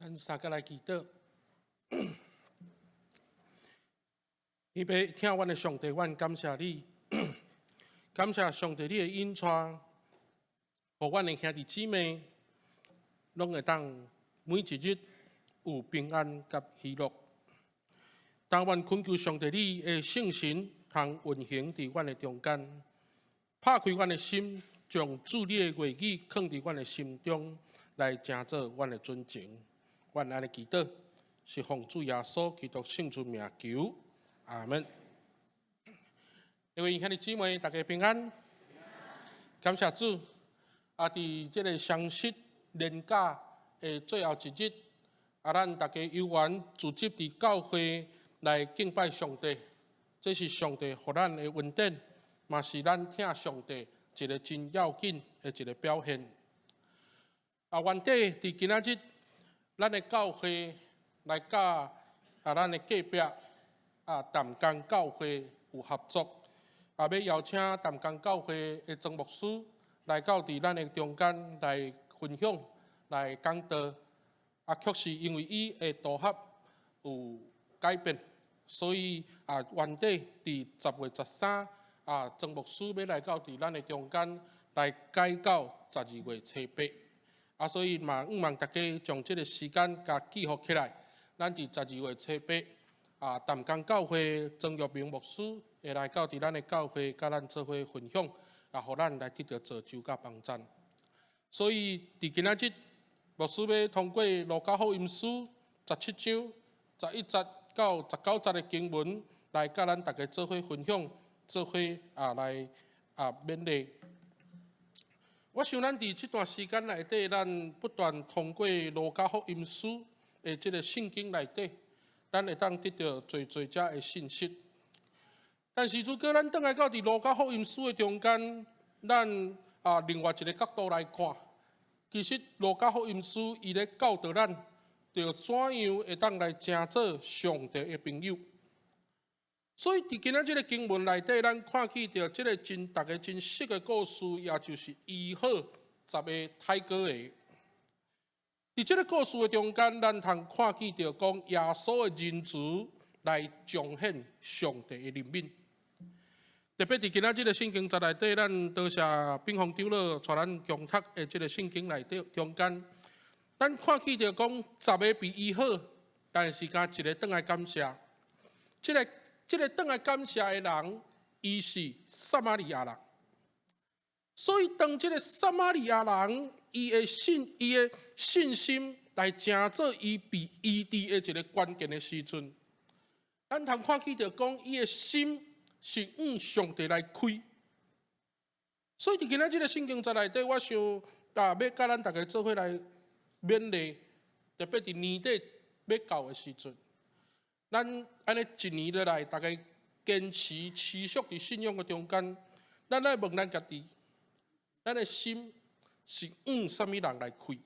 咱三个来祈祷，预备听阮的上帝，阮感谢你，感谢上帝你的引带，互阮的兄弟姊妹，拢会当每一日有平安甲喜乐。当阮恳求上帝你的圣神通运行伫阮的中间，拍开阮的心，将主你的话语放伫阮的心中，来成做阮的准情。阮安尼祈祷，是奉主耶稣基督圣主名求，阿门。各位兄弟姊妹，大家平安，感谢主。伫这个双十年假的最后一日，咱大家有缘聚集伫教会来敬拜上帝，这是上帝给咱的恩典，嘛是咱听上帝一个真要紧的一个表现。原底伫今仔日，咱的教会来甲咱的隔壁淡江教会有合作，要邀请淡江教会的曾牧师来到伫咱的中间来分享、来讲道。确实因为伊的道合有改变，所以原底伫10月13曾牧师要来到伫咱的中间来改到12月初8。所以嘛，望大家将这个时间甲记录起来。咱伫12月初8，淡江教会曾玉明牧师会来到伫咱的教会，甲咱做伙分享，互咱来得到造就甲帮助。所以伫今仔日，牧师要通过路加福音书17章11节到19节的经文，来甲咱大家做伙分享，做伙来勉励。我想咱伫这段时间内底，咱不断通过路加福音书的这个圣经内底，咱会当得到最遮的信息。但是如果咱倒来到伫路加福音书的中间，咱另外一个角度来看，其实路加福音书伊咧教导咱，着怎样会当来成做上帝的朋友。所以伫今仔日个经文内底，咱看起着即个大家真熟的故事，也就是医好10个太哥的。伫即个故事的中间，咱通看起着讲耶稣的仁慈来彰显上帝的怜悯。特别伫今仔日个圣经节内底，咱多谢炳宏长老带咱共读的即个圣经内底中间，咱看起着讲10个被医好，但是甲一个倒来感谢。这个倒来感谢的人，伊是撒玛利亚人。所以当这个撒玛利亚人伊的信心来成做伊被医治的一个关键的时阵，咱通看起着讲伊的心是向上帝来开。所以伫今仔日个圣经节内底，我想要甲咱大家做伙来勉励，特别伫年底要到的时阵。咱安尼一年落来，大家坚持持续伫信仰的中间，咱来问咱家己，咱的心是向什么人来开？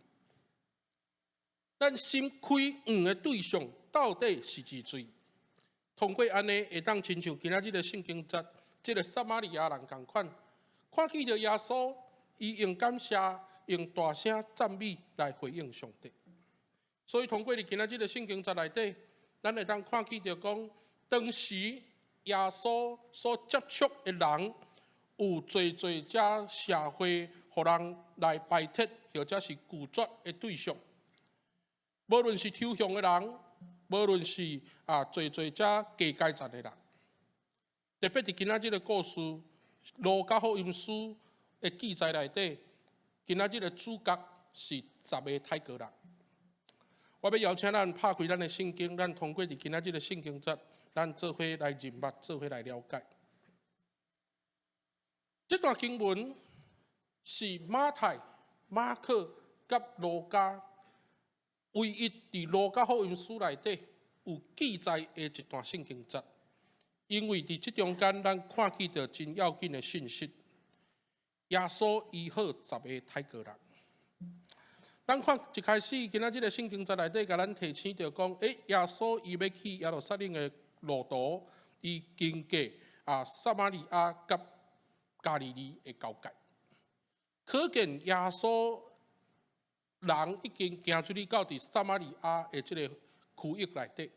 咱心开向的对象到底是几罪？通过安尼，会当亲像今仔日的圣经节，即个撒玛利亚人共款，看起着耶稣，伊用感谢、用大声赞美来回应上帝。所以通过今仔日的圣经节内底，咱会当看起着讲，当时耶稣所接触的人，有最遮社会，互人来排斥，或者是拒绝的对象。无论是抽象的人，无论是最遮加阶层的人，特别伫今仔日的故事，路加福音书的记载内底，今仔日的主角是10个太哥人。我要邀请咱拍开咱的圣经，咱通过伫今仔日的圣经节，咱做伙来认识，做伙来了解。这段经文是马太、马可甲路加唯一伫路加福音书内底有记载的一段圣经节，因为伫这中间，咱看起着真要紧的信息。耶稣医好10个太哥人。咱看一开始，今仔日的圣经节内底，甲咱提醒着讲，耶稣伊要去耶路撒冷的路途，伊经过撒玛利亚甲加利利的交界，可见耶稣人已经行出去到伫撒玛利亚的即个区域内底，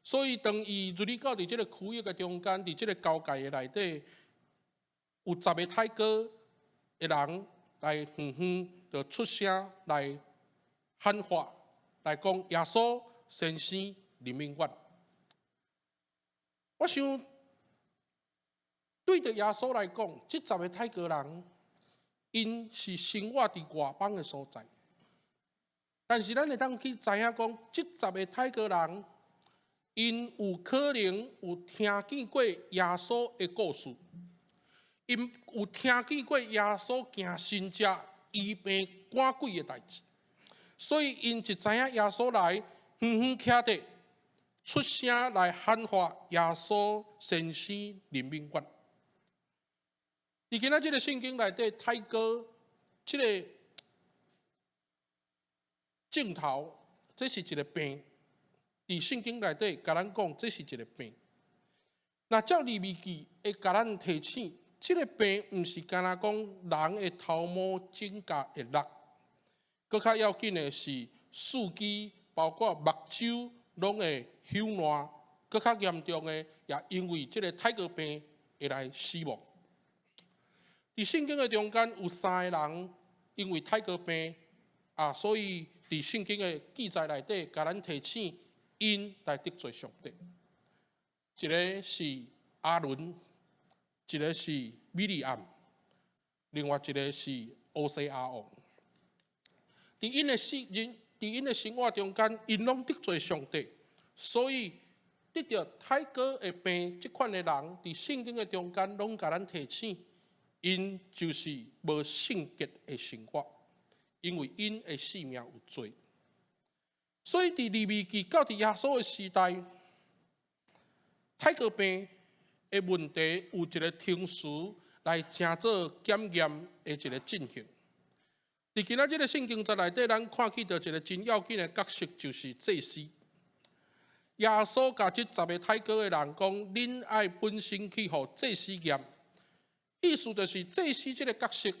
所以当伊入去到伫即个区域的中间，伫即个交界的内底，有10个太哥的人来远远就出声来喊话，来讲耶稣先生林明远。我想对着耶稣来讲，这10个太哥人，因是生活伫外邦的所在。但是咱会当去知影讲，这10个泰国人，因有可能有听见过耶稣的故事，因有听见过耶稣行神迹、医病赶鬼的代志，所以因就知影耶稣来，远远徛伫出声来喊话耶稣先生林明远。伫今仔这个圣经内底，泰哥这个镜头，这是一个病。伫圣经内底，甲咱讲这是一个病。那照利未记会甲咱提醒，这个病毋是干那讲人的头毛、指甲会落，搁较要紧的是四肢，包括目睭拢会朽烂，搁较严重的也因为这个泰国病会来死亡。伫圣经的中间有3个人因为泰国病所以伫圣经的记载内底，甲咱提醒因来得罪上帝。一个是阿伦，一个是米利暗，另外一个是欧西阿王。伫因的生活中间，因拢得罪上帝，所以得到泰国的病这款的人，伫圣经的中间拢甲咱提醒。因就是无圣洁的生活，因为因的性命有罪，所以伫利未记到伫耶稣的时代，泰国病的问题有一个程序来正做检验的一个进行。伫今仔这个圣经在内底，咱看起到一个真要紧的角色，就是祭司。耶稣甲这10个泰国的人讲：，恁爱本身去互祭司验。意思就是祭司这个角色，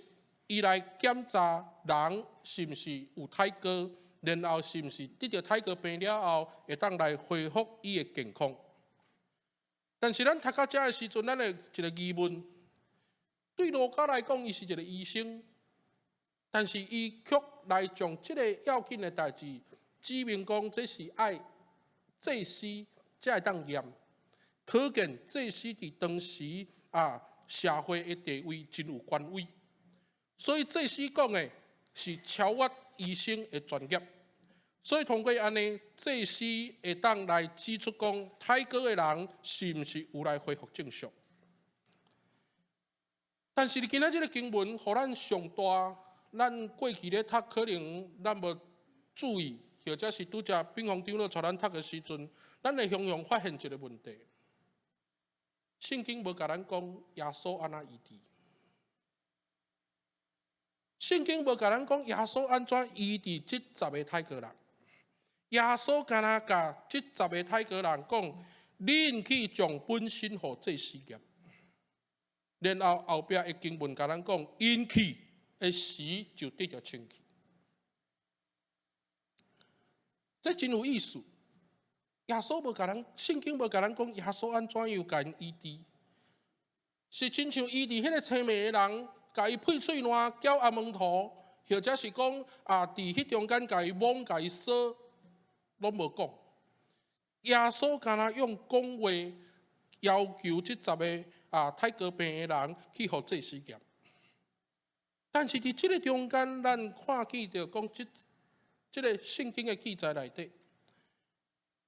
伊来检查人是毋是有泰哥，然后是毋是得到泰哥病了后，会当来恢复伊的健康。但是咱读到这的时阵，咱的一个疑问：对路加来讲，伊是一个医生，但是伊却来将这个要紧的代志指明讲，这是爱祭司才会当验，可见祭司伫当时社会的地位真有权威，所以祭司讲的是超越医生的专业，所以通过安尼，祭司会当来指出讲，泰国的人是毋是有来恢复正常。但是今仔这个经文，互咱上大，咱过去咧读，可能咱无注意，或者是拄则兵锋长老带咱读的时阵，咱会常常发现一个问题。圣经无甲咱讲耶稣安怎医治，圣经无甲咱讲耶稣安怎医治这10个泰国人。耶稣敢若甲这10个泰国人讲：，恁去将本身互祭司验。然后后壁的经文甲咱讲，因去的时就得着清气。这真有意思。耶稣无甲咱，圣经无甲咱讲耶稣安怎样甲因医治，是亲像医治迄个青眉的人，甲伊配喙烂，叫阿门徒，或者是讲伫迄中间甲伊摸、甲伊说，拢无讲。耶稣敢若用讲话要求这10个泰国病的人去互祭司验，但是伫这个中间，咱看见着讲这个圣经的记载内底。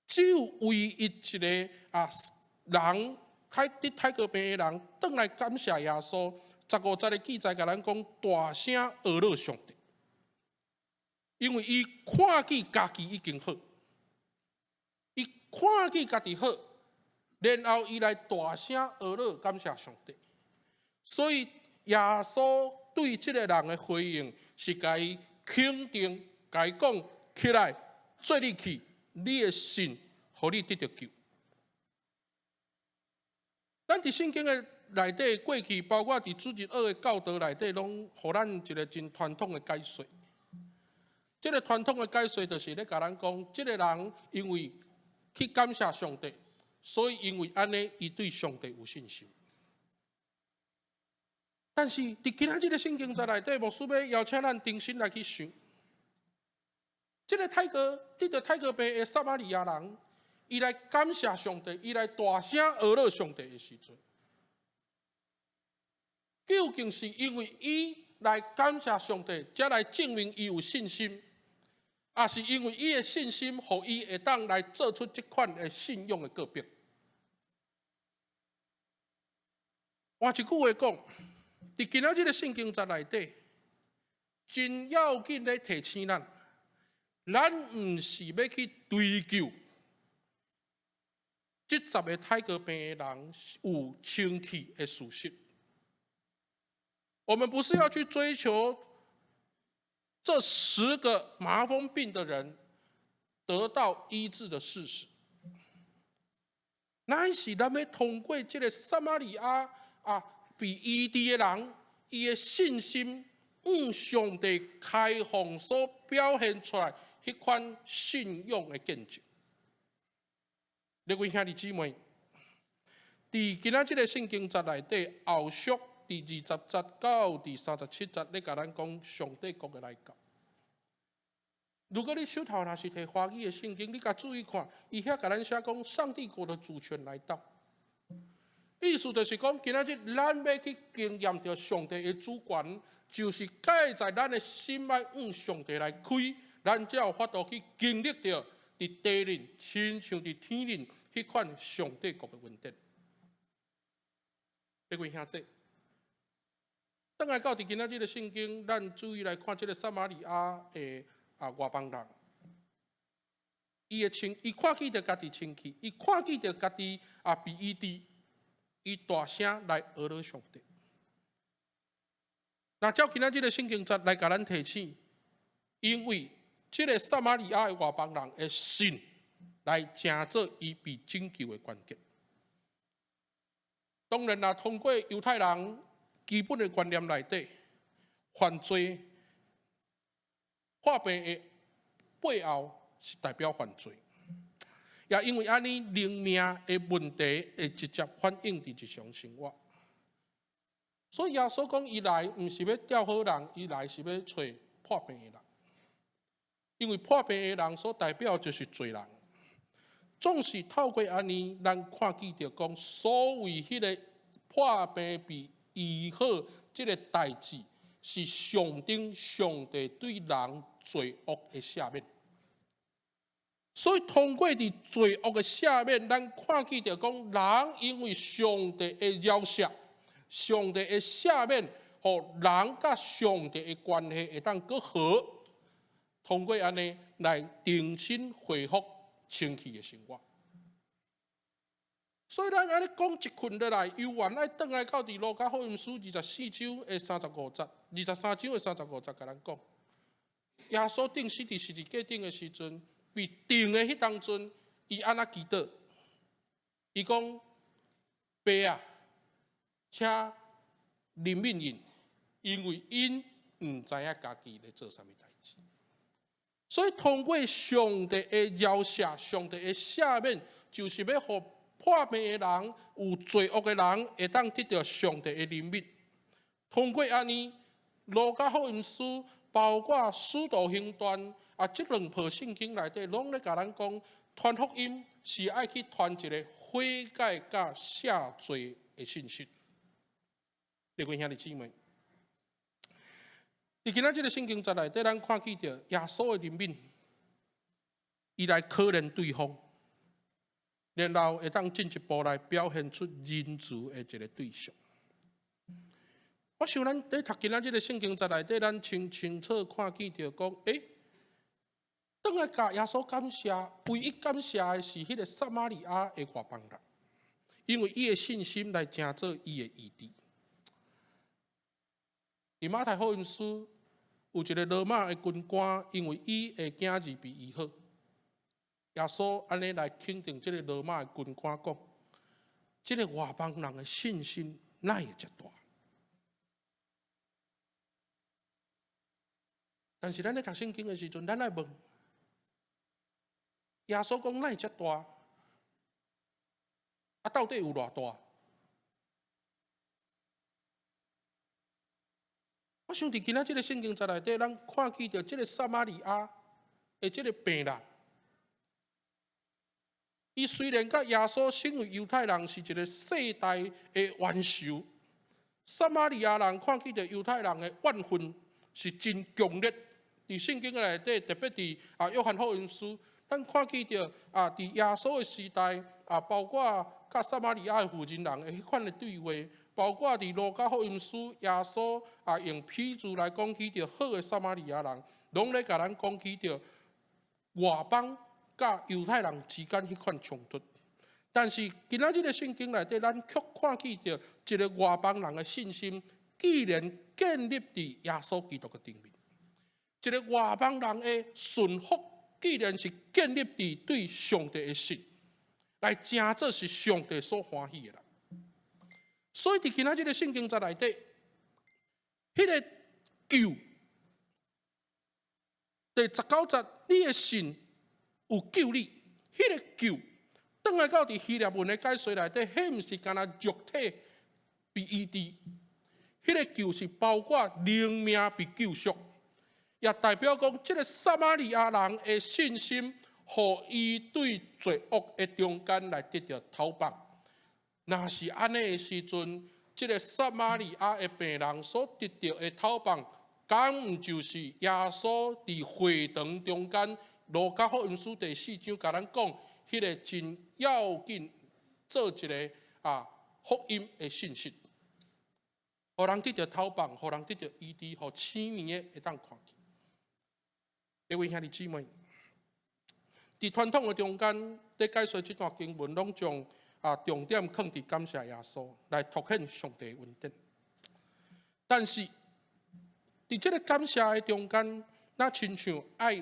只有唯一一个人，泰国病的人，转来感谢耶稣。15节的记载甲咱讲，大声阿乐上帝，因为伊看见家己已经好，伊看见家己好，然后伊来大声阿乐感谢上帝。所以耶稣对这个人的回应是甲伊肯定，甲伊讲起来，做你去。你的信，互你得到救。咱伫圣经的内底，过去包括伫主日学的教导内底，拢互咱一个真传统的解说。这个传统的解说就是咧，甲咱讲，这个人因为去感谢上帝，所以因为安尼，伊对上帝有信心。但是伫今仔日的圣经在内底，牧师要邀请咱重新来去想，这个得着泰戈病的撒玛利亚人，伊来感谢上帝，伊来大声讹乐上帝的时阵，究竟是因为伊来感谢上帝，才来证明伊有信心，还是因为伊的信心，互伊会当来做出这款的信用的告别？换一句话讲，伫今仔日的圣经在内底，真要紧咧提醒咱，咱唔是要去追究这10个泰戈病的人有清气的事实。我们不是要去追求这10个麻风病的人得到医治的事实，咱是咱要通过这个撒玛利亚被医治的人，伊的信心上帝开放所表现出来迄款信用的见证。各位兄弟姊妹，伫今仔日个圣经节内底后续第20节到第37节，咧甲咱讲上帝国的来到。如果你手头若是摕华语的圣经，你甲注意看，伊遐甲咱写讲上帝国的主权来到。意思就是讲，今仔日咱要去经验到上帝的主权，就是该在咱的心内上帝来开，咱才有法度去经历到伫地人亲像伫天人迄款上帝国的稳定。各位兄弟，等来到伫今仔日的圣经，咱注意来看这个撒玛利亚的外邦人，伊看见着家己清气，伊看见着家己被医治。伊大声来讹了上帝。那照今仔日的圣经节来甲咱提醒，因为这个撒玛利亚的外邦人的信来成做伊被拯救的关键。当然啦，通过犹太人基本的观念内底，犯罪破病的背后是代表犯罪。也因为安尼，人命的问题会直接反映伫日常生活。所以耶稣讲，伊来毋是要钓好人，伊来是要找破病的人。因为破病的人所代表就是罪人。总是透过安尼，咱看见着讲，所谓迄个破病被医好这个代志，是象征上帝对人罪恶的赦免。所以通过伫罪恶的下面，咱看见着讲，人因为上帝的饶赦、上帝的赦免，互人甲上帝的关系会当搁好，通过安尼来重新恢复清气的生活。所以咱安尼讲一群落来，由原来转来到伫路加福音书24章的35节，23章的35节，甲咱讲，耶稣钉死伫十字架顶的时阵。被定的迄当阵，伊安那祈祷，伊讲：爸啊，请怜悯因为因唔知影家己咧做啥物代志。所以通过上帝的饶赦、上帝的赦免，就是要互破病的人、有罪恶的人，会当得到上帝的怜悯。通过安尼，路加福音书包括使徒行传。这2部圣经内底，拢咧甲咱讲，传福音是爱去传一个悔改甲赦罪的信息。各位兄弟姊妹，伫今仔日个圣经节内底，咱看见着耶稣的怜悯，伊来可怜对方，然后会当进一步来表现出仁慈的一个对象。我想咱咧读今仔日个圣经节内底，咱清楚看见着讲，当来甲耶稣感谢，唯一感谢的是迄个撒玛利亚的外邦人，因为伊的信心来成做伊的医治。伫马太福音书有一个罗马的军官，因为伊的囝儿被医好，耶稣安尼来肯定这个罗马的军官讲，这个外邦人的信心哪会遮大？但是咱咧读圣经的时阵，咱来问：耶稣讲哪会遮大？啊，到底有偌大？我想伫今仔这个圣经在内底，咱看见着这个撒玛利亚的这个病人，伊虽然甲耶稣身为犹太人是一个世代的冤仇，撒玛利亚人看见着犹太人的怨愤是真强烈。伫圣经内底，特别伫约翰福音书，咱看见着伫耶稣的时代包括甲撒玛利亚的妇人人的迄款的对话，包括伫路加福音书，耶稣用譬喻来讲起着好的撒玛利亚人，拢咧甲咱讲起着外邦甲犹太人之间迄款冲突。但是今仔日的圣经内底，咱却看见着一个外邦人的信心，既然建立伫耶稣基督的顶面。一个外邦人的顺服，既然是建立伫对上帝的信，来真做是上帝所欢喜的啦。所以伫今仔日的圣经在内底，迄个救，第19节，你的信有救你，迄个救，转来到伫希腊文的解说内底，迄毋是干那肉体被医治，迄个救是包括灵命被救赎。也代表讲，这个撒玛利亚人的信心，互伊对罪恶的中间来得到讨棒。若是安尼的时阵，这个撒玛利亚的病人所得到的讨棒，敢毋就是耶稣伫会堂中间，路加福音书第4章甲咱讲，迄个真要紧做一个福音的信息，互人得到讨棒，互人得到医治，互青年的会当看见。各位兄弟姊妹，伫传统的中间，在解说这段经文，拢将重点放伫感谢耶稣，来凸显上帝的恩典。但是，伫这个感谢的中间，咱亲像爱，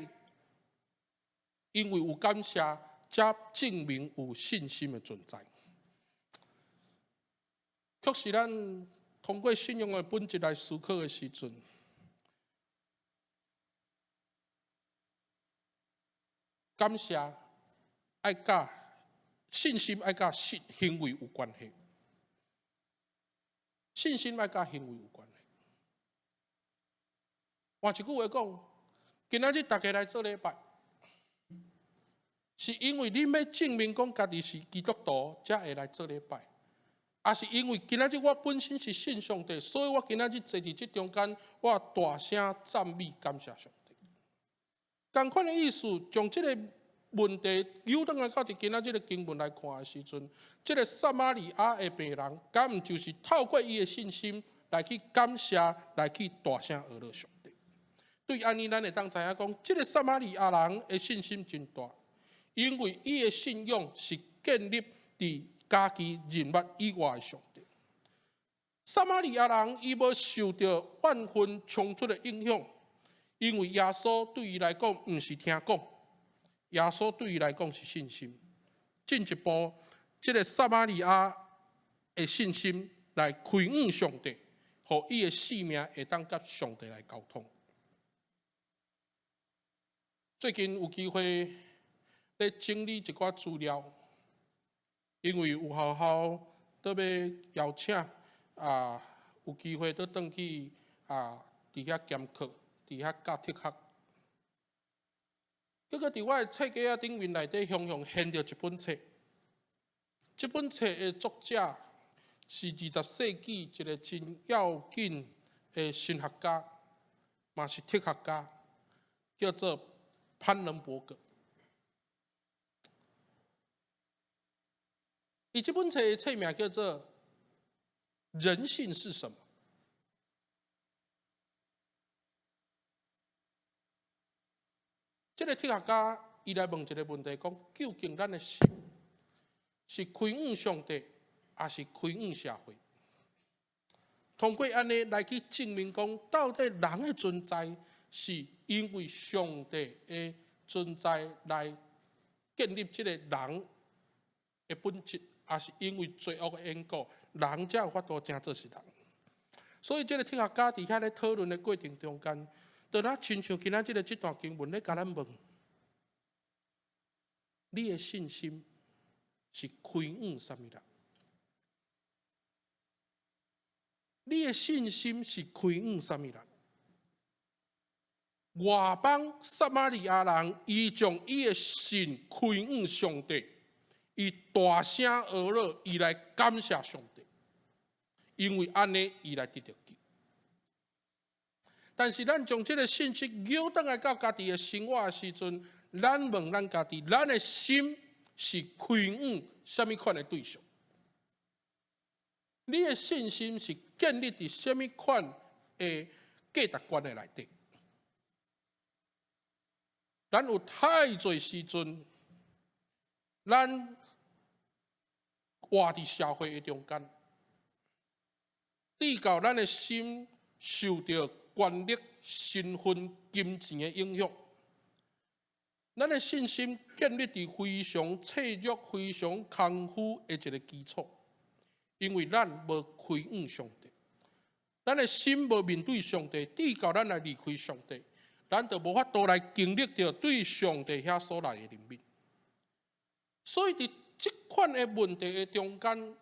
因为有感谢，才证明有信心的存在。确实，咱通过信仰的本质来思考的时阵，感谢爱甲信心爱甲行为有关系，信心爱甲行为有关系。换一句话讲，今仔日大家来做礼拜，是因为你要证明讲家己是基督徒，才会来做礼拜，也是因为今仔日我本身是信上帝，所以我今仔日坐伫这中间，我大声赞美感谢上帝。同款的意思，从这个问题扭转来到伫今仔日的经文来看的时阵，这个撒玛利亚的病人，敢毋就是透过伊的信心来去感谢，来去大声阿乐上帝。对安尼，咱会当知影讲，这个撒玛利亚人的信心真大，因为伊的信仰是建立伫家己人物以外的上帝。撒玛利亚人伊无受到万分冲突的影响。因为耶稣对伊来讲，毋是听讲，耶稣对伊来讲是信心。进一步，这个撒玛利亚的信心来开恩上帝，互伊的性命会当甲上帝来沟通。最近有机会咧整理一寡资料，因为有学校都要邀请有机会都转去伫遐监课。伫遐教特学，结果伫我的册架顶面内底，雄雄现着一本册。这本册的作者是20世纪一个真要紧的神学家，嘛是特学家，叫做潘仁伯格。伊这本册的册名叫做《人性是什么》。这个哲学家伊来问一个问题，讲究竟咱的心是开恩上帝，还是开恩社会？通过安尼来去证明讲，到底人的存在是因为上帝的存在来建立这个人的本质，还是因为罪恶的缘故，人才有法度真做是人？所以，这个哲学家伫遐咧讨论的过程中间，就咱亲像今仔日这段经文咧，甲咱问：你的信心是开恩什么人？你的信心是开恩什么人？外邦撒玛利亚人，伊将伊的信开恩上帝，伊大声而乐，伊来感谢上帝，因为安尼伊来得到救。但是咱将这个信息扭转来到家己的生活的时阵，咱问咱家己，咱的心是开恩什么款的对象？你的信心是建立伫什么款的价值观的内底？咱有太侪时阵，咱活伫社会的中间，直到咱的心受到权力、身份、金钱的影响，咱的信心建立伫非常脆弱、非常功夫的一个基础，因为咱无开恩上帝，咱的心无面对上帝，直到咱来离开上帝。咱就无法度来经历到对上帝遐所来的怜悯，所以伫这款的问题的中间，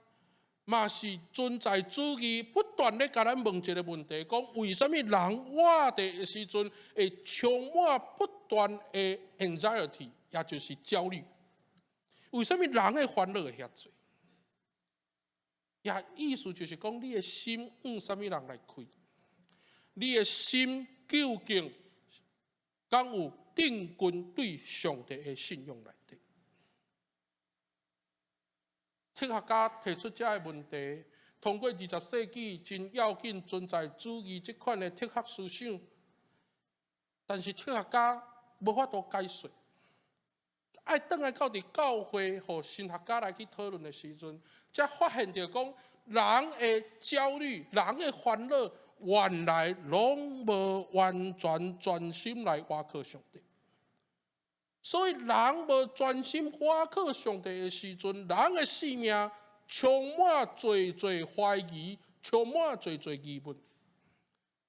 嘛是存在主义不断咧甲咱问一个问题：讲为什么人活的时阵会充满不断的 anxiety， 也就是焦虑？为什么人的烦恼会遐多？也意思就是讲，你的心向什么人来开？你的心究竟？敢有定根对上帝的信仰内底？哲学家提出这个问题，通过20世纪真要紧存在主义这款的哲学思想，但是哲学家无法度解说。爱倒来到伫教会和神学家来去讨论的时阵，才发现到讲，人的焦虑、人的烦恼。原来拢无完全专心来倚靠上帝，所以人无专心倚靠上帝的时阵，人的生命充满侪怀疑，充满侪疑问，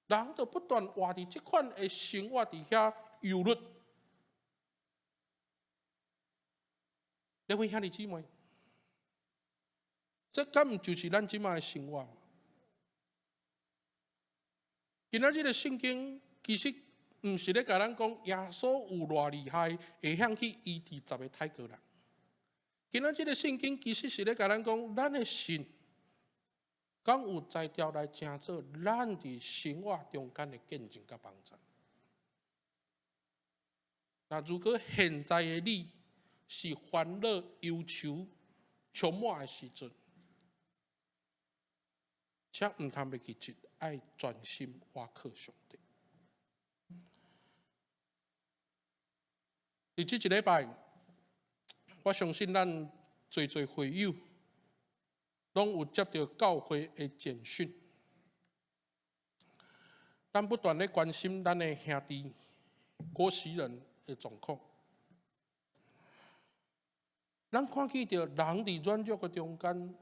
人就不断活伫这款的生活底下忧虑。两位兄弟姊妹，这敢毋就是咱即卖的生活吗？今仔日的圣经其实毋是咧甲咱讲耶稣有偌厉害，会晓去医治10个泰国人。今仔日的圣经其实是咧甲咱讲，咱的神敢有才调来成做咱伫生活中间的见证甲帮助。那如果现在的你是烦恼、忧愁充满的时阵，请毋通要去急，爱专心倚靠上帝。伫即一礼拜，我相信咱侪会友拢有接到教会的简讯，咱不断咧关心咱的兄弟过世人的状况。咱看见到人伫软弱的中间，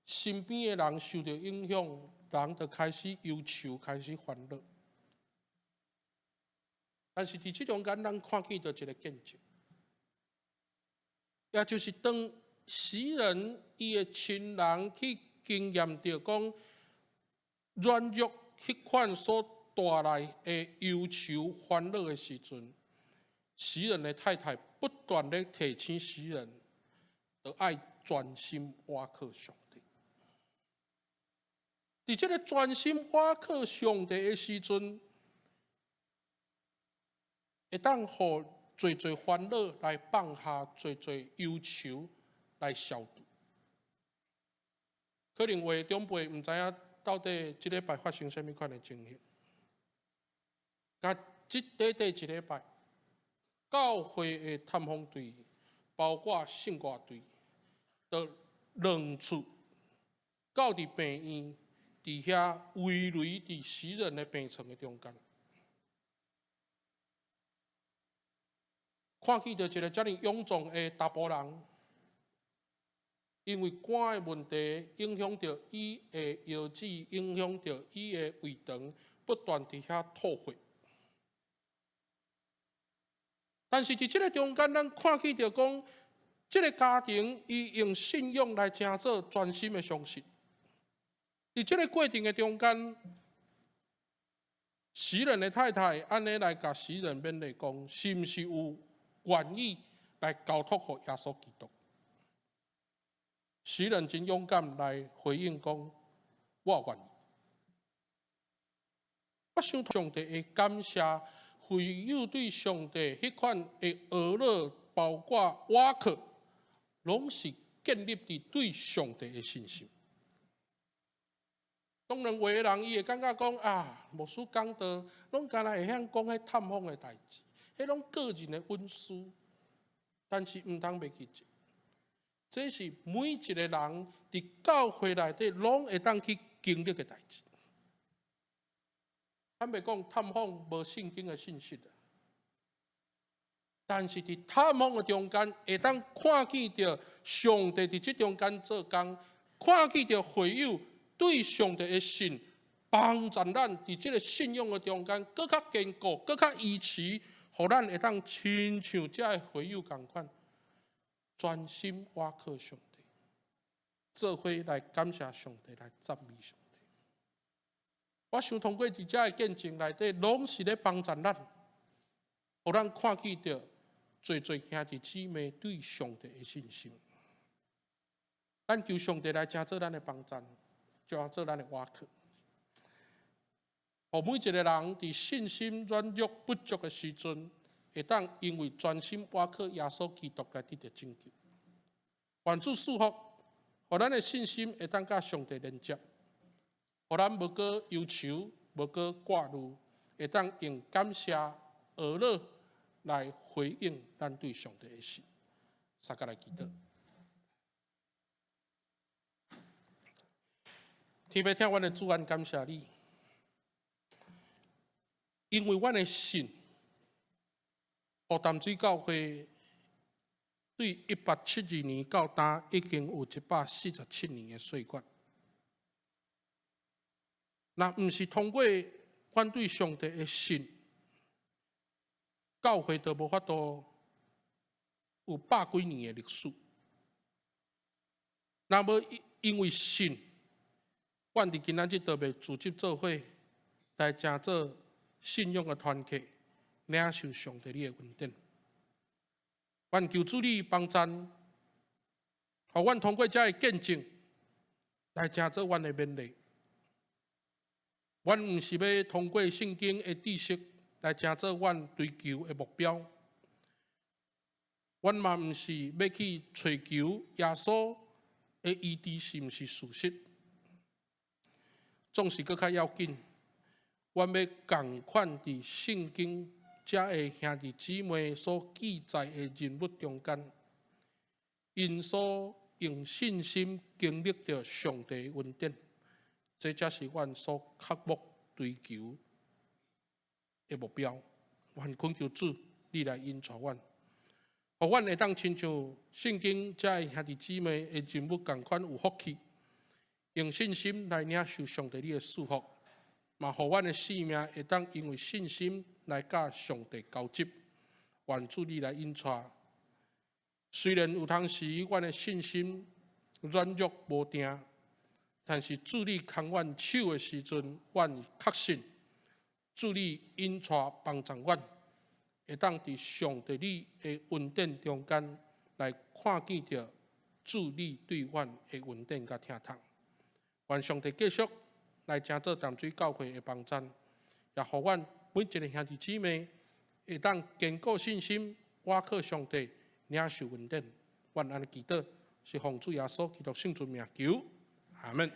身边的人受到影响，人就开始忧愁，开始烦恼。但是伫这中间，咱看见到一个见证，也就是当诗人伊的亲人去经验到讲软弱迄款所带来的忧愁烦恼的时阵，诗人的太太不断地提醒诗人，要爱专心倚靠上帝。伫这个专心倚靠上帝的时阵，会当互侪烦恼来放下，侪忧愁来消除。可能有的长辈唔知影到底这礼拜发生什么款的情形。甲这短一礼拜，教会的探访队，包括圣歌队，都两次到伫病院，伫遐围围伫诗人的病床的中间。看见到一个遮尔勇壮的查甫人，因为肝的问题影响到伊的腰子，影响到伊的胃肠，不断伫遐吐血。但是伫即个中间，咱看起着讲，即个家庭伊用信仰来成做专心的相信。伫即个过程的中间，诗人的太太安尼来甲诗人勉励讲，是毋是有愿意来交托互耶稣基督？诗人真勇敢来回应讲，我愿意。我想上帝会感谢会友对上帝迄款的娱乐，包括瓦克，拢是建立伫对上帝的信心。当然，有的人伊会感觉讲啊，牧师讲道，拢干那会晓讲迄探访的代志，迄拢个人的恩赐，但是毋通袂记住，这是每一个人伫教会内底拢会当去经历的代志。坦白讲，探访无圣经的信息的，但是伫探访的中间，会当看见着上帝伫即中间做工，看见着会友对上帝的信，帮助咱伫即个信仰的中间，更较坚固，更较依持，互咱会当亲像遮的会友共款，专心倚靠上帝，做伙来感谢上帝，来赞美上帝。我想通过伫遮的见证内底，拢是咧帮助咱，互咱看见着做兄弟姊妹对上帝的信心。咱求上帝来成做咱的帮助，就做咱的瓦靠。互每一个人伫信心软弱不足的时阵，会当因为专心倚靠耶稣基督来得到拯救。愿主赐福，互咱的信心会当甲上帝连接。互咱无过忧愁，无过挂虑，会当用感谢、娱乐来回应咱对上帝的信。大家来祈祷。天父听阮的主，阮感谢你，因为阮的信，互淡水教会对172年到今已经有147年的岁月。若毋是通过阮对上帝的信，教会就无法度有100几年的历史。若无因为信，阮伫今仔日就袂组织做伙来成做信仰的团契，领受上帝你的恩典。愿求主你帮助，互阮通过遮个见证来成做阮的勉励。阮毋是要通过圣经的知识来成做阮追求的目标，阮嘛毋是要去追求耶稣的医治是毋是事实，总是搁较要紧。阮要共款伫圣经遮的兄弟姊妹所记载的人物中间，因所用信心经历着上帝的恩典。这才是阮所刻目追求的目标。愿恳求主，你来引导阮，互阮会当亲像圣经遮的兄弟姊妹的人物共款有福气，用信心来领受上帝你的祝福，嘛互阮的性命会当因为信心来甲上帝交集。愿主你来引导。虽然有当时阮的信心软弱无定，但是主你牵阮手的时阵，阮确信主你引带帮助阮，会当伫上帝你的恩典中间来看见着主你对阮的恩典甲疼痛。愿上帝继续来成做淡水教会的帮助，也互阮每一个兄弟姊妹会当坚固信心，倚靠上帝，领受恩典。愿安尼祈祷，是奉主耶稣基督圣尊名求。阿门。